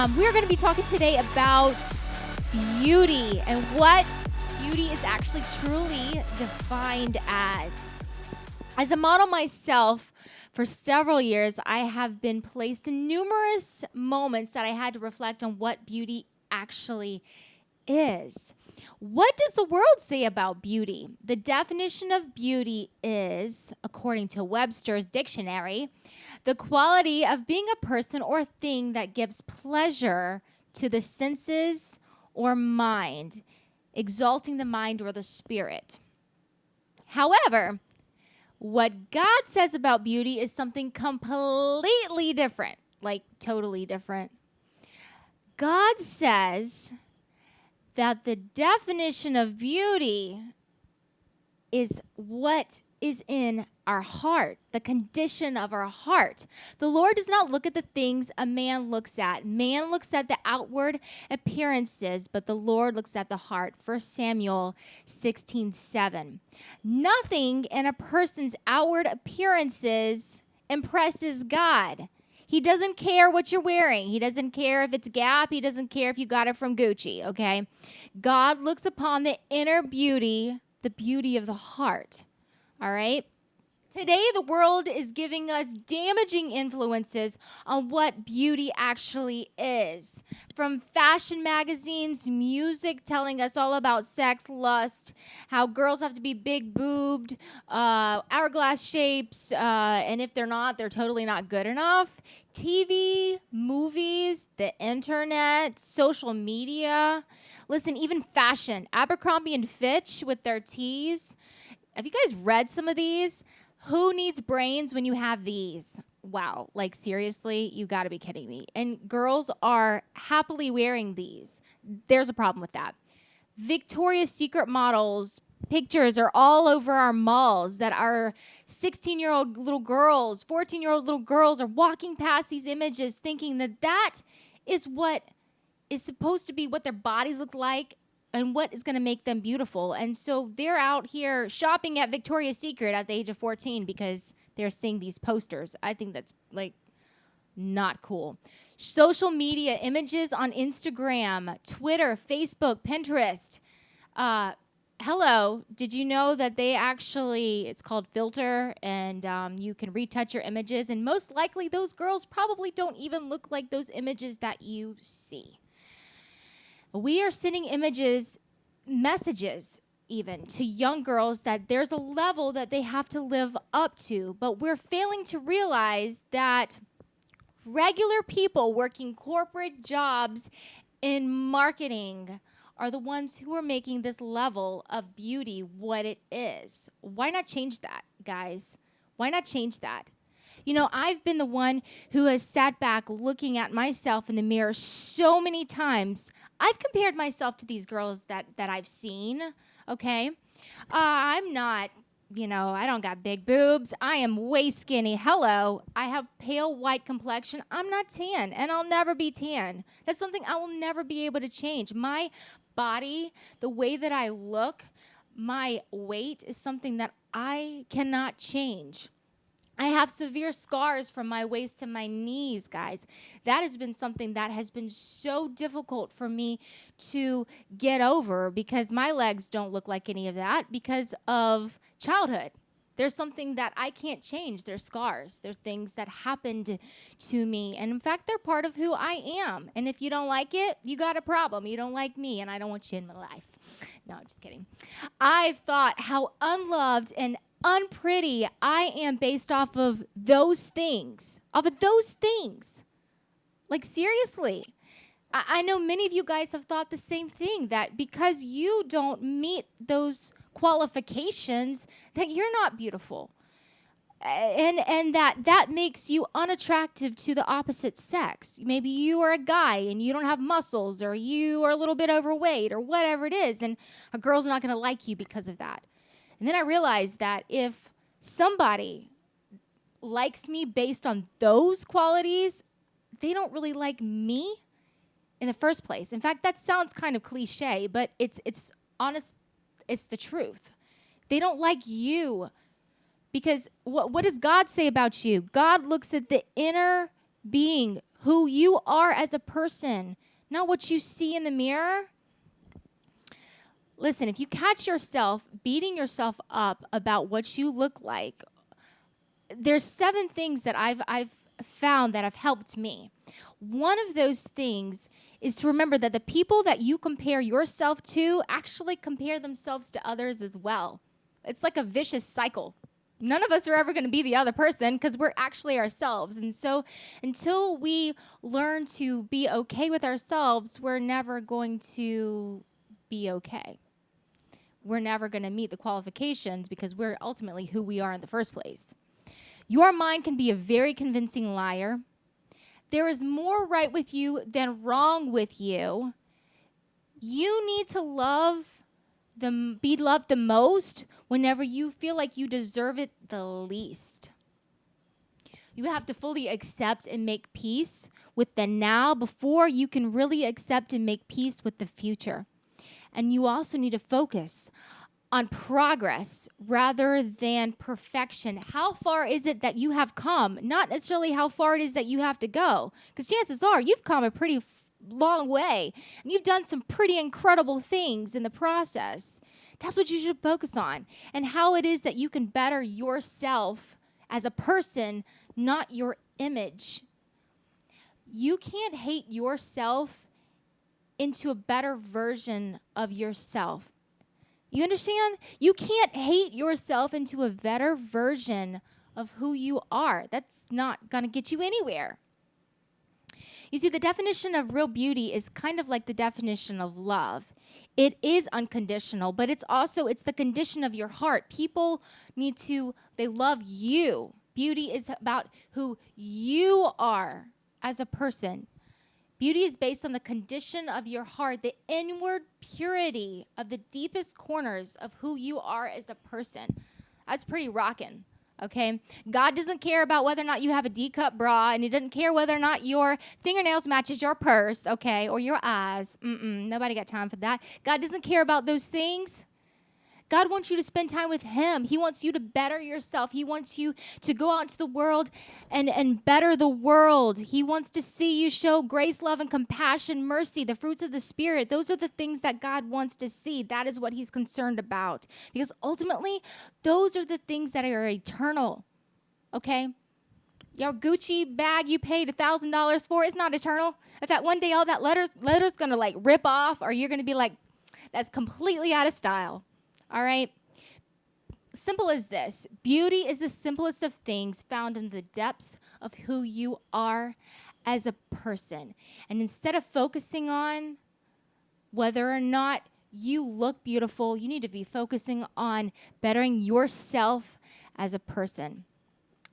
We're going to be talking today about beauty and what beauty is actually truly defined as. As a model myself, for several years, I have been placed in numerous moments that I had to reflect on what beauty actually is. What does the world say about beauty? The definition of beauty is, according to Webster's dictionary, the quality of being a person or thing that gives pleasure to the senses or mind, exalting the mind or the spirit. However, what God says about beauty is something completely different, like totally different. God says that the definition of beauty is what is in our heart, the condition of our heart. The Lord does not look at the things a man looks at. Man looks at the outward appearances, but the Lord looks at the heart. 1 Samuel 16:7. Nothing in a person's outward appearances impresses God. He doesn't care what you're wearing. He doesn't care if it's Gap. He doesn't care if you got it from Gucci, okay? God looks upon the inner beauty, the beauty of the heart, all right? Today, the world is giving us damaging influences on what beauty actually is. From fashion magazines, music telling us all about sex, lust, how girls have to be big-boobed, hourglass shapes, and if they're not, they're totally not good enough. TV, movies, the internet, social media. Listen, even fashion. Abercrombie and Fitch with their tees. Have you guys read some of these? Who needs brains when you have these? Wow, like seriously, you gotta be kidding me. And girls are happily wearing these. There's a problem with that. Victoria's Secret models, pictures are all over our malls that our 16-year-old little girls, 14-year-old little girls are walking past these images thinking that that is what is supposed to be what their bodies look like and what is going to make them beautiful. And so they're out here shopping at Victoria's Secret at the age of 14 because they're seeing these posters. I think that's like not cool. Social media images on Instagram, Twitter, Facebook, Pinterest. Hello, did you know that they actually, it's called filter, and you can retouch your images, and most likely those girls probably don't even look like those images that you see. We are sending images, messages even, to young girls that there's a level that they have to live up to, but we're failing to realize that regular people working corporate jobs in marketing are the ones who are making this level of beauty what it is. Why not change that, guys? Why not change that? You know, I've been the one who has sat back looking at myself in the mirror so many times. I've compared myself to these girls that I've seen, okay? I'm not, I don't got big boobs. I am way skinny. Hello. I have pale white complexion. I'm not tan, and I'll never be tan. That's something I will never be able to change. My body, the way that I look, my weight is something that I cannot change. I have severe scars from my waist to my knees, guys. That has been something that has been so difficult for me to get over because my legs don't look like any of that because of childhood. There's something that I can't change. They're scars. They're things that happened to me. And in fact, they're part of who I am. And if you don't like it, you got a problem. You don't like me, and I don't want you in my life. No, I'm just kidding. I've thought how unloved and unpretty I am based off of those things. Like, seriously. I know many of you guys have thought the same thing, that because you don't meet those qualifications, that you're not beautiful. And that makes you unattractive to the opposite sex. Maybe you are a guy and you don't have muscles, or you are a little bit overweight, or whatever it is, and a girl's not going to like you because of that. And then I realized that if somebody likes me based on those qualities, they don't really like me in the first place. In fact, that sounds kind of cliche, but it's honest. It's the truth. They don't like you because what does God say about you? God looks at the inner being, who you are as a person, not what you see in the mirror. Listen, if you catch yourself beating yourself up about what you look like, there's 7 things that I've found that have helped me. One of those things is to remember that the people that you compare yourself to actually compare themselves to others as well. It's like a vicious cycle. None of us are ever going to be the other person because we're actually ourselves. And so until we learn to be okay with ourselves, we're never going to be okay. We're never going to meet the qualifications because we're ultimately who we are in the first place. Your mind can be a very convincing liar. There is more right with you than wrong with you. You need to be loved the most whenever you feel like you deserve it the least. You have to fully accept and make peace with the now before you can really accept and make peace with the future. And you also need to focus on progress rather than perfection. How far is it that you have come? Not necessarily how far it is that you have to go. Because chances are you've come a pretty long way. And you've done some pretty incredible things in the process. That's what you should focus on. And how it is that you can better yourself as a person, not your image. You can't hate yourself into a better version of yourself. You understand? You can't hate yourself into a better version of who you are. That's not going to get you anywhere. You see, the definition of real beauty is kind of like the definition of love. It is unconditional, but it's the condition of your heart. People they love you. Beauty is about who you are as a person. Beauty is based on the condition of your heart, the inward purity of the deepest corners of who you are as a person. That's pretty rockin', okay? God doesn't care about whether or not you have a D-cup bra, and he doesn't care whether or not your fingernails matches your purse, okay, or your eyes. Nobody got time for that. God doesn't care about those things. God wants you to spend time with him. He wants you to better yourself. He wants you to go out into the world and better the world. He wants to see you show grace, love, and compassion, mercy, the fruits of the Spirit. Those are the things that God wants to see. That is what he's concerned about. Because ultimately, those are the things that are eternal, okay? Your Gucci bag you paid $1,000 for is not eternal. In fact, one day all that letter's going to like rip off, or you're going to be like, that's completely out of style. All right? Simple as this. Beauty is the simplest of things found in the depths of who you are as a person. And instead of focusing on whether or not you look beautiful, you need to be focusing on bettering yourself as a person.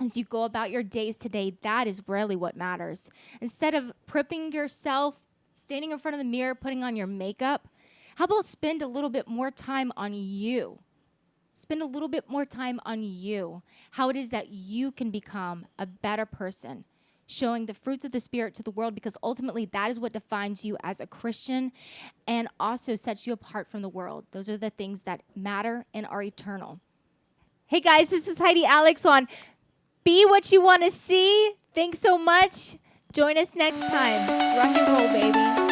As you go about your days today, that is really what matters. Instead of prepping yourself, standing in front of the mirror, putting on your makeup, how about spend a little bit more time on you? Spend a little bit more time on you. How it is that you can become a better person, showing the fruits of the Spirit to the world, because ultimately that is what defines you as a Christian and also sets you apart from the world. Those are the things that matter and are eternal. Hey guys, this is Heidi Alex on Be What You Want to See. Thanks so much. Join us next time. Rock and roll, baby.